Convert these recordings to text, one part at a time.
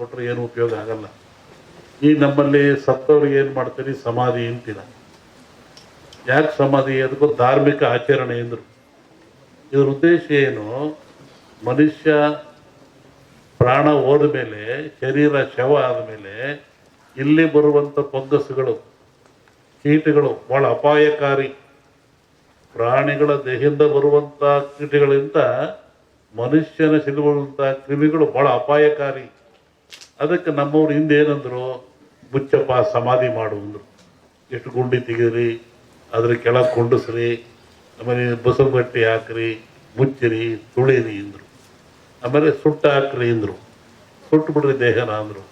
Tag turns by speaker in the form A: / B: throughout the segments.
A: ಕೊಟ್ಟರೆ ಏನು ಉಪಯೋಗ ಆಗಲ್ಲ. ಈಗ ನಮ್ಮಲ್ಲಿ ಸತ್ತವ್ರಿಗೆ ಏನು ಮಾಡ್ತೀರಿ, ಸಮಾಧಿ ಅಂತೀರ. ಯಾಕೆ ಸಮಾಧಿ? ಅದಕ್ಕೂ ಧಾರ್ಮಿಕ ಆಚರಣೆ ಎಂದರು. ಇದ್ರ ಉದ್ದೇಶ ಏನು? ಮನುಷ್ಯ ಪ್ರಾಣ ಹೋದ ಮೇಲೆ, ಶರೀರ ಶವ ಆದಮೇಲೆ ಇಲ್ಲಿ ಬರುವಂಥ ಫಂಗಸ್ಗಳು, ಕೀಟಗಳು ಭಾಳ ಅಪಾಯಕಾರಿ. ಪ್ರಾಣಿಗಳ ದೇಹದಿಂದ ಬರುವಂಥ ಕೀಟಗಳಿಂದ ಮನುಷ್ಯನ ಸಿಲುಬರುವಂಥ ಕ್ರಿಮಿಗಳು ಭಾಳ ಅಪಾಯಕಾರಿ. ಅದಕ್ಕೆ ನಮ್ಮವ್ರು ಹಿಂದೆ ಏನಂದ್ರು, ಮುಚ್ಚಪ್ಪ ಸಮಾಧಿ ಮಾಡು ಅಂದರು. ಎಷ್ಟು ಗುಂಡಿ ತೆಗೀರಿ, ಅದ್ರ ಕೆಳಗೆ ಕೊಂಡಿಸ್ರಿ, ಆಮೇಲೆ ಬಸವಗಟ್ಟಿ ಹಾಕ್ರಿ, ಮುಚ್ಚಿರಿ, ತುಳಿರಿ ಅಂದರು. ಆಮೇಲೆ ಸುಟ್ಟು ಹಾಕ್ರಿ ಅಂದರು. ಸುಟ್ಟು ಬಿಡ್ರಿ ದೇಹನ ಅಂದರು.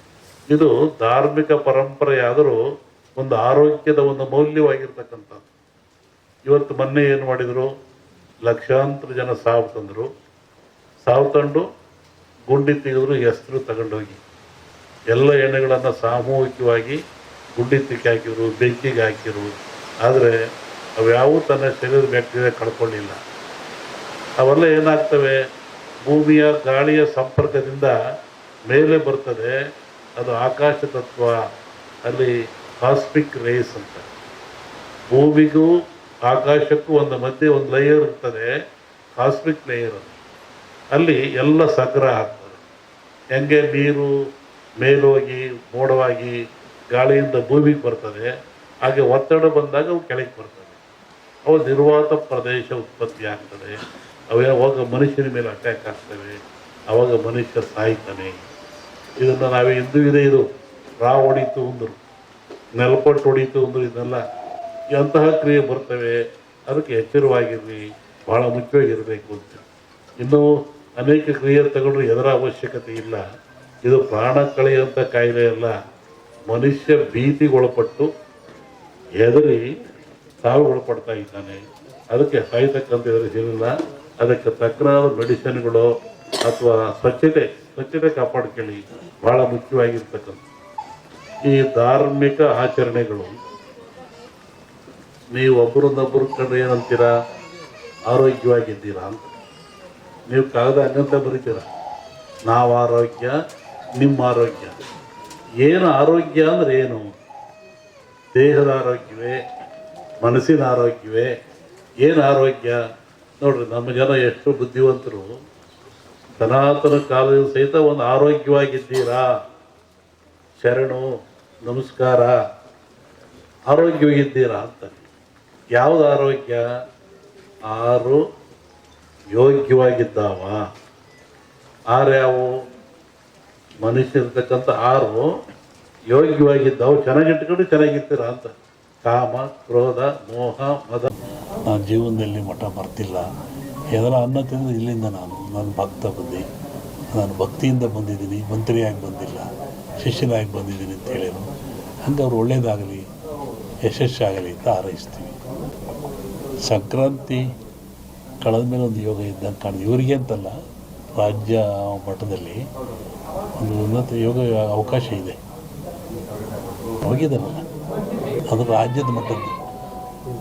A: ಇದು ಧಾರ್ಮಿಕ ಪರಂಪರೆ ಆದರೂ ಒಂದು ಆರೋಗ್ಯದ ಒಂದು ಮೌಲ್ಯವಾಗಿರ್ತಕ್ಕಂಥದ್ದು. ಇವತ್ತು ಮೊನ್ನೆ ಏನು ಮಾಡಿದರು, ಲಕ್ಷಾಂತರ ಜನ ಸಾವು ತಂದರು. ಸಾವು ತಂದು ಗುಂಡಿ ತೆಗೆದ್ರು, ಹೆಸರು ತಗೊಂಡೋಗಿ ಎಲ್ಲ ಎಣ್ಣೆಗಳನ್ನು ಸಾಮೂಹಿಕವಾಗಿ ಗುಂಡಿ ತಿಕ್ಕಿ ಹಾಕಿದ್ರು, ಬೆಂಕಿಗೆ ಹಾಕಿರು. ಆದರೆ ಅವ್ಯಾವೂ ತನ್ನ ಶರೀರದ ಬ್ಯಾಕ್ಟೀರಿಯಾ ಕಳ್ಕೊಳ್ಳಿಲ್ಲ. ಅವೆಲ್ಲ ಏನಾಗ್ತವೆ, ಭೂಮಿಯ ಗಾಳಿಯ ಸಂಪರ್ಕದಿಂದ ಮೇಲೆ ಬರ್ತದೆ. ಅದು ಆಕಾಶ ತತ್ವ, ಅಲ್ಲಿ ಕಾಸ್ಮಿಕ್ ರೇಸ್ ಅಂತ. ಭೂಮಿಗೂ ಆಕಾಶಕ್ಕೂ ಒಂದು ಮಧ್ಯೆ ಒಂದು ಲೇಯರ್ ಇರ್ತದೆ, ಕಾಸ್ಮಿಕ್ ಲೇಯರ್. ಅದು ಅಲ್ಲಿ ಎಲ್ಲ ಸಂಗ್ರಹ ಆಗ್ತದೆ. ಹೆಂಗೆ ನೀರು ಮೇಲೋಗಿ ಮೋಡವಾಗಿ ಗಾಳಿಯಿಂದ ಭೂಮಿಗೆ ಬರ್ತದೆ, ಹಾಗೆ ಒತ್ತಡ ಬಂದಾಗ ಅವು ಕೆಳಗೆ ಬರ್ತದೆ. ಅವು ನಿರ್ವಾತ ಪ್ರದೇಶ ಉತ್ಪತ್ತಿ ಆಗ್ತದೆ. ಅವಾಗ ಮನುಷ್ಯನ ಮೇಲೆ ಅಟ್ಯಾಕ್ ಆಗ್ತವೆ. ಅವಾಗ ಮನುಷ್ಯ ಸಾಯ್ತಾನೆ. ಇದನ್ನು ನಾವೇ ಹಿಂದೂ ಇದೆ. ಇದು ರಾವ್ ಹೊಡೀತು ಅಂದರು, ನೆಲಪಟ್ಟು ಹೊಡೀತು ಅಂದರು. ಇದನ್ನೆಲ್ಲ ಅಂತಹ ಕ್ರಿಯೆ ಬರ್ತವೆ. ಅದಕ್ಕೆ ಎಚ್ಚರವಾಗಿರ್ರಿ, ಭಾಳ ಮುಖ್ಯವಾಗಿರಬೇಕು ಅಂತ. ಇನ್ನೂ ಅನೇಕ ಕ್ರಿಯೆ ತಗೊಂಡ್ರೆ ಎದರ ಅವಶ್ಯಕತೆ ಇಲ್ಲ. ಇದು ಪ್ರಾಣ ಕಳೆಯುವಂಥ ಕಾಯಿಲೆ ಅಲ್ಲ. ಮನುಷ್ಯ ಭೀತಿಗೊಳಪಟ್ಟು ಹೆದರಿ ಸಾವಿಗೊಳಪಡ್ತಾ ಇದ್ದಾನೆ. ಅದಕ್ಕೆ ಸಾಯ್ತಕ್ಕಂಥ ಎದುರಿಸಿಲ್ಲ. ಅದಕ್ಕೆ ತಕ್ಕನಾದ ಮೆಡಿಸಿನ್ಗಳು ಅಥವಾ ಸ್ವಚ್ಛತೆ ಕಾಪಾಡ್ಕೊಳ್ಳಿ, ಭಾಳ ಮುಖ್ಯವಾಗಿರ್ತಕ್ಕಂಥ. ಈ ಧಾರ್ಮಿಕ ಆಚರಣೆಗಳು ನೀವು ಒಬ್ಬರನ್ನೊಬ್ಬರು ಕಂಡ್ರೆ ಏನಂತೀರಾ, ಆರೋಗ್ಯವಾಗಿದ್ದೀರಾ ಅಂತ. ನೀವು ಕಾಗದ ಹಂಗಂತ ಬರೀತೀರ, ನಾವು ಆರೋಗ್ಯ, ನಿಮ್ಮ ಆರೋಗ್ಯ. ಏನು ಆರೋಗ್ಯ ಅಂದರೆ ಏನು? ದೇಹದ ಆರೋಗ್ಯವೇ, ಮನಸ್ಸಿನ ಆರೋಗ್ಯವೇ? ಏನು ಆರೋಗ್ಯ? ನೋಡ್ರಿ, ನಮ್ಮ ಜನ ಎಷ್ಟು ಬುದ್ಧಿವಂತರು. ಸನಾತನ ಕಾಲದ ಸಹಿತ ಒಂದು ಆರೋಗ್ಯವಾಗಿದ್ದೀರಾ, ಶರಣು, ನಮಸ್ಕಾರ, ಆರೋಗ್ಯವಾಗಿದ್ದೀರಾ ಅಂತ. ಯಾವುದು ಆರೋಗ್ಯ? ಆರು ಯೋಗ್ಯವಾಗಿದ್ದಾವ. ಆರು ಯಾವುವು? ಮನುಷ್ಯರ್ತಕ್ಕಂಥ ಆರು ಯೋಗ್ಯವಾಗಿದ್ದಾವು. ಚೆನ್ನಾಗಿಟ್ಕೊಂಡು ಚೆನ್ನಾಗಿರ್ತೀರ ಅಂತ. ಕಾಮ, ಕ್ರೋಧ, ಮೋಹ, ಮದ. ನಾನು ಜೀವನದಲ್ಲಿ ಮಠ ಬರ್ತಿಲ್ಲ. ಎದರ ಅನ್ನ ತಿಂದು ಇಲ್ಲಿಂದ ನಾನು ಭಕ್ತ ಬುದ್ಧಿ, ನಾನು ಭಕ್ತಿಯಿಂದ ಬಂದಿದ್ದೀನಿ, ಮಂತ್ರಿಯಾಗಿ ಬಂದಿಲ್ಲ, ಶಿಷ್ಯನಾಗಿ ಬಂದಿದ್ದೀನಿ ಅಂತ ಹೇಳಿದ್ರು. ಹಂಗೆ ಅವ್ರು ಒಳ್ಳೇದಾಗಲಿ, ಯಶಸ್ಸಾಗಲಿ ಅಂತ ಹಾರೈಸ್ತೀವಿ. ಸಂಕ್ರಾಂತಿ ಕಳೆದ ಮೇಲೆ ಒಂದು ಯೋಗ ಇದ್ದಂಗೆ ಕಾಣಿದೆ. ಇವರಿಗೆ ಅಂತಲ್ಲ, ರಾಜ್ಯ ಮಟ್ಟದಲ್ಲಿ ಒಂದು ಉನ್ನತ ಯೋಗ ಅವಕಾಶ ಇದೆ. ಹೋಗಿದ್ದಾನಲ್ಲ, ಅದು ರಾಜ್ಯದ ಮಟ್ಟದ್ದು.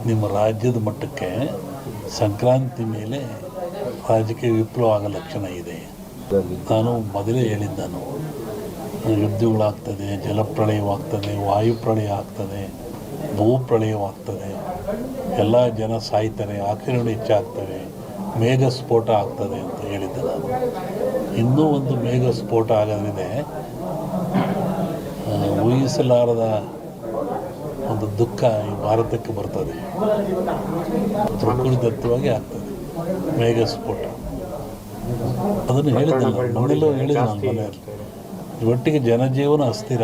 A: ನಿಮ್ಮ ರಾಜ್ಯದ ಮಟ್ಟಕ್ಕೆ ಸಂಕ್ರಾಂತಿ ಮೇಲೆ ರಾಜಕೀಯ ವಿಪ್ಲವ ಆಗೋ ಲಕ್ಷಣ ಇದೆ. ನಾನು ಮೊದಲೇ ಹೇಳಿದ್ದಾನು, ಯುದ್ಧಗಳಾಗ್ತದೆ, ಜಲಪ್ರಳಯವಾಗ್ತದೆ, ವಾಯುಪ್ರಳಯ ಆಗ್ತದೆ, ಭೂಪ್ರಳಯವಾಗ್ತದೆ, ಎಲ್ಲ ಜನ ಸಾಯ್ತಾರೆ, ಆಕ್ರಮಣ ಹೆಚ್ಚಾಗ್ತವೆ, ಮೇಘ ಸ್ಫೋಟ ಆಗ್ತದೆ ಅಂತ ಹೇಳಿದ್ದೆ ನಾನು. ಇನ್ನೂ ಒಂದು ಮೇಘ ಸ್ಫೋಟ ಆಗೋದ್ರಿಂದ ಊಹಿಸಲಾರದ ಒಂದು ದುಃಖ ಈ ಭಾರತಕ್ಕೆ ಬರ್ತದೆ. ಪ್ರಕೃತಿದತ್ತವಾಗಿ ಆಗ್ತದೆ ಮೇಘ ಸ್ಫೋಟ. ಅದನ್ನು ಹೇಳಿದ್ದೆ ನಾನು, ಮನೆಯಲ್ಲೂ ಹೇಳಿದ್ದೆ ನಾನು ಮನೆಯಲ್ಲಿ. ಒಟ್ಟಿಗೆ ಜನಜೀವನ ಅಸ್ಥಿರ.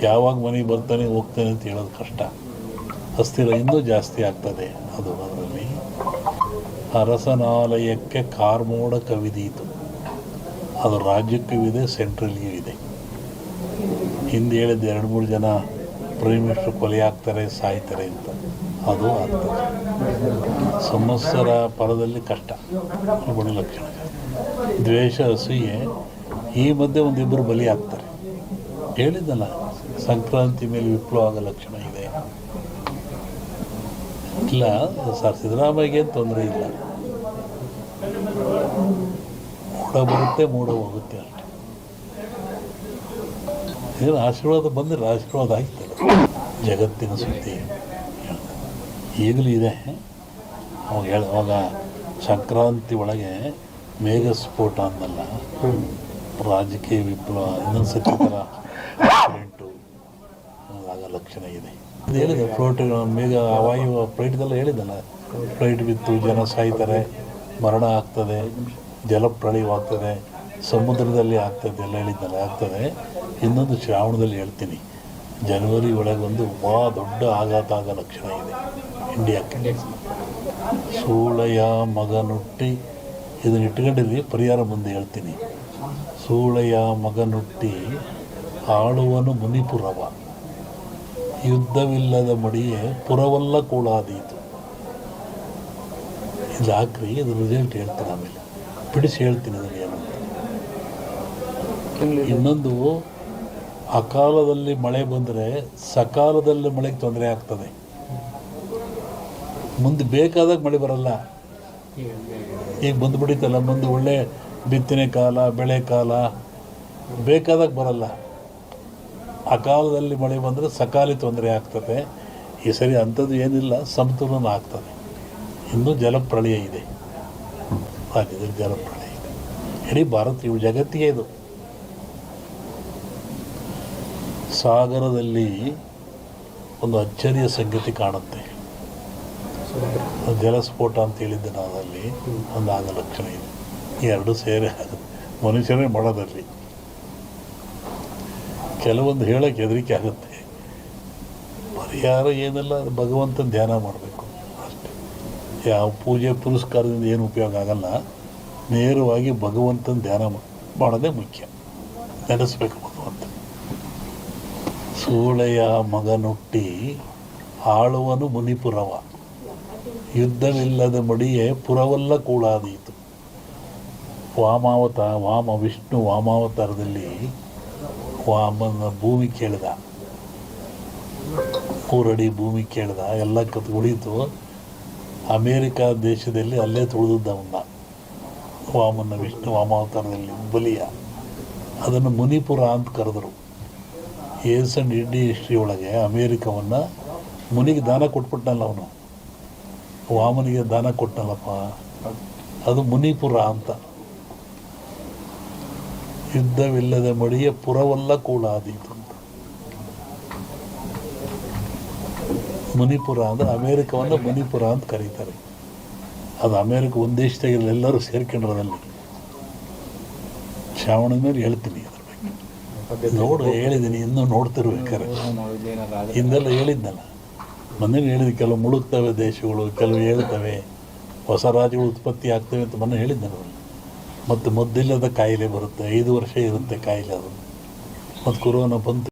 A: ಯಾವಾಗ ಮನೆಗೆ ಬರ್ತಾನೆ ಹೋಗ್ತಾನೆ ಅಂತ ಹೇಳೋದು ಕಷ್ಟ. ಅಸ್ಥಿರ ಇನ್ನೂ ಜಾಸ್ತಿ ಆಗ್ತದೆ. ಅದು ಅದರಲ್ಲಿ ಅರಸನಾಲಯಕ್ಕೆ ಕಾರ್ಮೋಡ ಕವಿದೀತು. ಅದು ರಾಜ್ಯಕ್ಕೂ ಇದೆ, ಸೆಂಟ್ರಲ್ಗೂ ಇದೆ. ಹಿಂದೆ ಹೇಳಿದ್ದು 2-3 ಜನ ಪ್ರೈಮ್ ಮಿನಿಸ್ಟರ್ ಕೊಲೆ ಆಗ್ತಾರೆ, ಸಾಯ್ತಾರೆ ಅಂತ. ಅದು ಆಗ್ತದೆ. ಸಂವತ್ಸರ ಪರದಲ್ಲಿ ಕಷ್ಟ, ಗುಣಲಕ್ಷಣ, ದ್ವೇಷ, ಅಸೂಯೆ. ಈ ಮಧ್ಯೆ ಒಂದಿಬ್ಬರು ಬಲಿ ಆಗ್ತಾರೆ. ಹೇಳಿದ್ದಲ್ಲ, ಸಂಕ್ರಾಂತಿ ಮೇಲೆ ವಿಪ್ಲವ ಆಗೋ ಲಕ್ಷಣ ಇದೆ. ಇಲ್ಲ ಸರ್, ಸಿದ್ದರಾಮಯ್ಯಗೆ ತೊಂದರೆ ಇಲ್ಲ. ಮೂಡ ಬರುತ್ತೆ, ಮೂಡ ಹೋಗುತ್ತೆ ಅಷ್ಟೆ.
B: ಏನು ಆಶೀರ್ವಾದ ಬಂದರೆ ಆಶೀರ್ವಾದ ಆಗ್ತದೆ. ಜಗತ್ತಿನ ಸುದ್ದಿ ಈಗಲೂ ಇದೆ. ಅವಾಗ ಸಂಕ್ರಾಂತಿ ಒಳಗೆ ಮೇಘಸ್ಫೋಟ ಅನ್ನಲ್ಲ, ರಾಜಕೀಯ ವಿಪ್ಲವ ಇನ್ನೊಂದು ಸತಿ ಥರ ಆಕ್ಸಿಡೆಂಟು ಆಗ ಲಕ್ಷಣ ಇದೆ. ಅದು ಹೇಳಿದೆ ಫ್ಲೈಟ್ ಮೇಘ ವಾಯು ಫ್ಲೈಟ್ದೆಲ್ಲ ಹೇಳಿದ್ದಲ್ಲ, ಫ್ಲೈಟ್ ಬಿತ್ತು, ಜನ ಸಾಯ್ತಾರೆ, ಮರಣ ಆಗ್ತದೆ, ಜಲಪ್ರಳಯವಾಗ್ತದೆ, ಸಮುದ್ರದಲ್ಲಿ ಆಗ್ತದೆ ಎಲ್ಲ ಹೇಳಿದ್ದಲ್ಲ ಆಗ್ತದೆ. ಇನ್ನೊಂದು ಶ್ರಾವಣದಲ್ಲಿ ಹೇಳ್ತೀನಿ, ಜನವರಿ ಒಳಗೊಂದು ಭಾಳ ದೊಡ್ಡ ಆಘಾತ ಆಗೋ ಲಕ್ಷಣ ಇದೆ ಇಂಡಿಯಾಕ್ಕೆ. ಸೂಳೆಯ ಮಗನುಟ್ಟಿ, ಇದನ್ನು ಇಟ್ಕೊಂಡಿಲ್ಲಿ ಪರಿಹಾರ ಮುಂದೆ ಹೇಳ್ತೀನಿ. ಸೂಳೆಯ ಮಗನುಟ್ಟಿ ಆಳುವನು ಮುನಿಪುರವ, ಯುದ್ಧವಿಲ್ಲದ ಮಡಿಯೇ ಪುರವಲ್ಲ ಕೂಳಾದೀತು. ಇದು ಹಾಕ್ರಿ, ಇದು ರಿಸಲ್ಟ್ ಹೇಳ್ತೀನಿ, ಆಮೇಲೆ ಬಿಡಿಸಿ ಹೇಳ್ತೀನಿ ಅದನ್ನು ಏನು ಅಂತ. ಇನ್ನೊಂದು, ಅಕಾಲದಲ್ಲಿ ಮಳೆ ಬಂದರೆ ಸಕಾಲದಲ್ಲಿ ಮಳೆಗೆ ತೊಂದರೆ ಆಗ್ತದೆ. ಮುಂದೆ ಬೇಕಾದಾಗ ಮಳೆ ಬರಲ್ಲ. ಈಗ ಬಂದುಬಿಡಿತಲ್ಲ, ಮುಂದೆ ಒಳ್ಳೆ ಬಿತ್ತನೆ ಕಾಲ, ಬೆಳೆ ಕಾಲ, ಬೇಕಾದಾಗ ಬರಲ್ಲ. ಅಕಾಲದಲ್ಲಿ ಮಳೆ ಬಂದರೆ ಸಕಾಲಿ ತೊಂದರೆ ಆಗ್ತದೆ. ಈ ಸರಿ ಅಂಥದ್ದು ಏನಿಲ್ಲ, ಸಮತೋಲನ ಆಗ್ತದೆ. ಇನ್ನೂ ಜಲಪ್ರಳಯ ಇದೆ, ರಾಜ್ಯದಲ್ಲಿ ಜಲಪ್ರಳಯ ಇದೆ. ಇಡೀ ಭಾರತ, ಇವು ಜಗತ್ತಿಗೆ ಇದು. ಸಾಗರದಲ್ಲಿ ಒಂದು ಅಚ್ಚರಿಯ ಸಂಗತಿ ಕಾಣುತ್ತೆ. ಜಲಸ್ಫೋಟ ಅಂತ ಹೇಳಿದ್ದೆ ನಾನು, ಅಲ್ಲಿ ಒಂದು ಆಗ ಲಕ್ಷಣ ಇದೆ. ಎರಡು ಸೇರಿ ಆಗುತ್ತೆ, ಮನುಷ್ಯರೇ ಮಾಡೋದಲ್ಲಿ. ಕೆಲವೊಂದು ಹೇಳೋಕ್ಕೆ ಹೆದರಿಕೆ ಆಗುತ್ತೆ. ಪರಿಹಾರ ಏನೆಲ್ಲ, ಭಗವಂತನ ಧ್ಯಾನ ಮಾಡಬೇಕು ಅಷ್ಟೇ. ಯಾವ ಪೂಜೆ ಪುರಸ್ಕಾರದಿಂದ ಏನು ಉಪಯೋಗ ಆಗಲ್ಲ. ನೇರವಾಗಿ ಭಗವಂತನ ಧ್ಯಾನ ಮಾಡೋದೇ ಮುಖ್ಯ. ನೆನೆಸ್ಬೇಕು ಭಗವಂತ. ಸೂಳೆಯ ಮಗನುಟ್ಟಿ ಆಳುವನು ಮುನಿಪುರವ, ಯುದ್ಧವಿಲ್ಲದ ಮಡಿಯೇ ಪುರವಲ್ಲ ಕೂಳಾದೀತು. ವಿಷ್ಣು ವಾಮಾವತಾರದಲ್ಲಿ ವಾಮನ ಭೂಮಿ ಕೇಳಿದ, 3 ಅಡಿ ಭೂಮಿ ಕೇಳಿದ, ಎಲ್ಲ ಉಳಿತು. ಅಮೇರಿಕಾ ದೇಶದಲ್ಲಿ ಅಲ್ಲೇ ತುಳಿದವನ್ನ ವಿಷ್ಣು ವಾಮಾವತಾರದಲ್ಲಿ ಬಲಿಯ. ಅದನ್ನು ಮುನಿಪುರ ಅಂತ ಕರೆದರು. ಏನ್ಸಂಡ್ ಇಂಡಿಯನ್ ಹಿಸ್ಟ್ರಿ ಒಳಗೆ ಅಮೇರಿಕವನ್ನು ಮುನಿಗೆ ದಾನ ಕೊಟ್ಬಿಟ್ನಲ್ಲ ಅವನು, ವಾಮನಿಗೆ ದಾನ ಕೊಟ್ಟನಲ್ಲಪ್ಪ, ಅದು ಮುನಿಪುರ ಅಂತ. ಯುದ್ಧವಿಲ್ಲದ ಮಡಿಯ ಪುರವಲ್ಲ ಕೂಳಾದೀತು ಅಂತ. ಮುನಿಪುರ ಅಂದರೆ ಅಮೇರಿಕವನ್ನು ಮುನಿಪುರ ಅಂತ ಕರೀತಾರೆ. ಅದು ಅಮೇರಿಕ ಒಂದು ದೇಶದಾಗಿಲ್ಲ, ಎಲ್ಲರೂ ಸೇರ್ಕೊಂಡ್ರದಲ್ಲಿ. ಶ್ರಾವಣದ ಮೇಲೆ ಹೇಳ್ತೀನಿ ಅದ್ರ ಬಗ್ಗೆ. ಹೇಳಿದ್ದೀನಿ, ಇನ್ನೂ ನೋಡ್ತಿರ್ಬೇಕಾರೆ. ಹಿಂದೆಲ್ಲ ಹೇಳಿದ್ನಲ್ಲ, ಮೊನ್ನೆ ಹೇಳಿದ, ಕೆಲವು ಮುಳುಗ್ತವೆ ದೇಶಗಳು, ಕೆಲವು ಹೇಳ್ತವೆ, ಹೊಸ ರಾಜ್ಯಗಳು ಉತ್ಪತ್ತಿ ಆಗ್ತವೆ ಅಂತ ಮೊನ್ನೆ ಹೇಳಿದ್ದೆ. ಮತ್ತು ಮದ್ದಿಲ್ಲದ ಕಾಯಿಲೆ ಬರುತ್ತೆ, 5 ವರ್ಷ ಇರುತ್ತೆ ಕಾಯಿಲೆ ಅದು. ಮತ್ತು ಕೊರೋನಾ ಬಂತು.